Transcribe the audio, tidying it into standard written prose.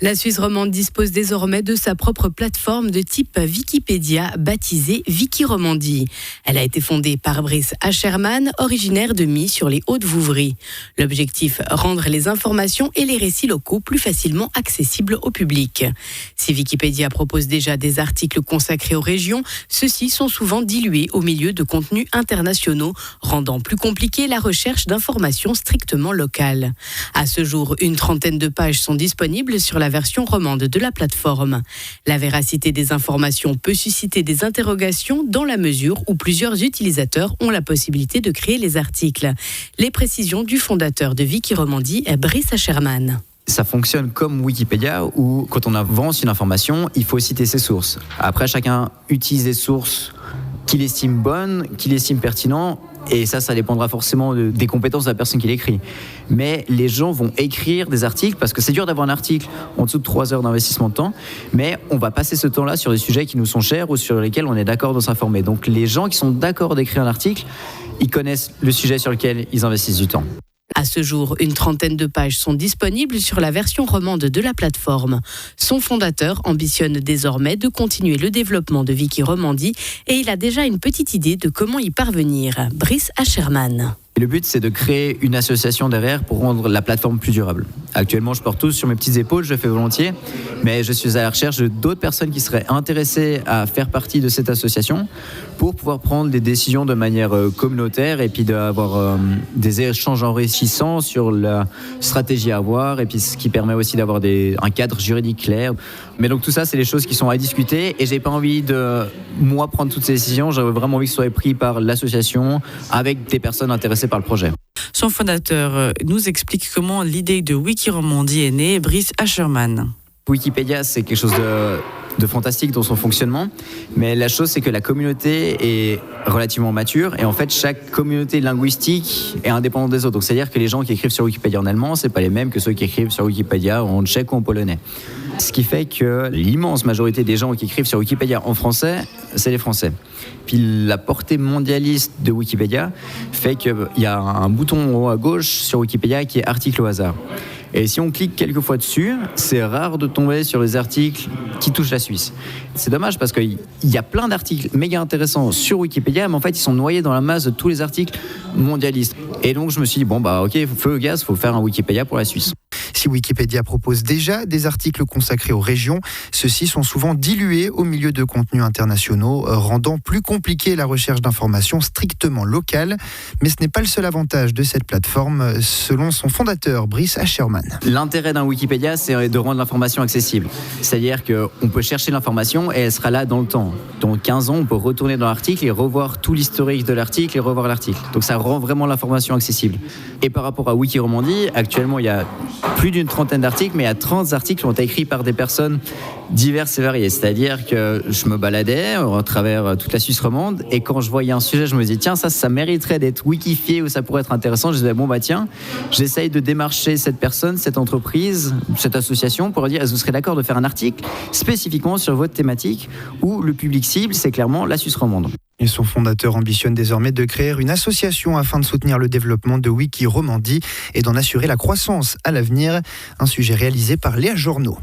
La Suisse romande dispose désormais de sa propre plateforme de type Wikipédia, baptisée Wikiromandie. Elle a été fondée par Brice Ascherman, originaire de Mie sur les Hauts-de-Vouvry. L'objectif, rendre les informations et les récits locaux plus facilement accessibles au public. Si Wikipédia propose déjà des articles consacrés aux régions, ceux-ci sont souvent dilués au milieu de contenus internationaux, rendant plus compliquée la recherche d'informations strictement locales. À ce jour, une trentaine de pages sont disponibles sur la version romande de la plateforme. La véracité des informations peut susciter des interrogations dans la mesure où plusieurs utilisateurs ont la possibilité de créer les articles. Les précisions du fondateur de Wikiromandie, Brice Ascherman. Ça fonctionne comme Wikipédia où quand on avance une information, il faut citer ses sources. Après, chacun utilise des sources qu'il estime bonnes, qu'il estime pertinentes. Et ça dépendra forcément des compétences de la personne qui l'écrit. Mais les gens vont écrire des articles, parce que c'est dur d'avoir un article en dessous de 3 heures d'investissement de temps, mais on va passer ce temps-là sur des sujets qui nous sont chers ou sur lesquels on est d'accord de s'informer. Donc les gens qui sont d'accord d'écrire un article, ils connaissent le sujet sur lequel ils investissent du temps. À ce jour, une trentaine de pages sont disponibles sur la version romande de la plateforme. Son fondateur ambitionne désormais de continuer le développement de Wikiromandie et il a déjà une petite idée de comment y parvenir. Brice Ascherman. Et le but, c'est de créer une association derrière pour rendre la plateforme plus durable. Actuellement, je porte tout sur mes petites épaules, je le fais volontiers, mais je suis à la recherche d'autres personnes qui seraient intéressées à faire partie de cette association pour pouvoir prendre des décisions de manière communautaire et puis d'avoir des échanges enrichissants sur la stratégie à avoir et puis ce qui permet aussi d'avoir un cadre juridique clair. Mais donc tout ça, c'est des choses qui sont à discuter et j'ai pas envie de, moi, prendre toutes ces décisions. J'avais vraiment envie que ce soit pris par l'association avec des personnes intéressées par le projet. Son fondateur nous explique comment l'idée de Wikiromandie est née, Brice Ascherman. Wikipédia, c'est quelque chose de fantastique dans son fonctionnement, mais la chose, c'est que la communauté est relativement mature et en fait, chaque communauté linguistique est indépendante des autres. Donc, c'est-à-dire que les gens qui écrivent sur Wikipédia en allemand, c'est pas les mêmes que ceux qui écrivent sur Wikipédia en tchèque ou en polonais. Ce qui fait que l'immense majorité des gens qui écrivent sur Wikipédia en français, c'est les Français. Puis la portée mondialiste de Wikipédia fait qu'il y a un bouton en haut à gauche sur Wikipédia qui est article au hasard. Et si on clique quelques fois dessus, c'est rare de tomber sur les articles qui touchent la Suisse. C'est dommage parce qu'il y a plein d'articles méga intéressants sur Wikipédia, mais en fait, ils sont noyés dans la masse de tous les articles mondialistes. Et donc, je me suis dit, ok, feu au gaz, il faut faire un Wikipédia pour la Suisse. Si Wikipédia propose déjà des articles consacrés aux régions, ceux-ci sont souvent dilués au milieu de contenus internationaux, rendant plus compliqué la recherche d'informations strictement locales. Mais ce n'est pas le seul avantage de cette plateforme, selon son fondateur, Brice Ascherman. L'intérêt d'un Wikipédia, c'est de rendre l'information accessible. C'est-à-dire qu'on peut chercher l'information et elle sera là dans le temps. Dans 15 ans, on peut retourner dans l'article et revoir tout l'historique de l'article et revoir l'article. Donc ça rend vraiment l'information accessible. Et par rapport à Wikiromandie, actuellement, il y a plus d'une trentaine d'articles, mais il y a 30 articles qui ont été écrits par des personnes diverses et variées. C'est-à-dire que je me baladais à travers toute la Suisse romande et quand je voyais un sujet, je me disais tiens, ça mériterait d'être wikifié ou ça pourrait être intéressant. Je disais tiens, j'essaye de démarcher cette personne, cette entreprise, cette association pour leur dire est-ce que vous serez d'accord de faire un article spécifiquement sur votre thématique où le public cible, c'est clairement la Suisse romande. Et son fondateur ambitionne désormais de créer une association afin de soutenir le développement de Wikiromandie et d'en assurer la croissance à l'avenir. Un sujet réalisé par Léa Journeau.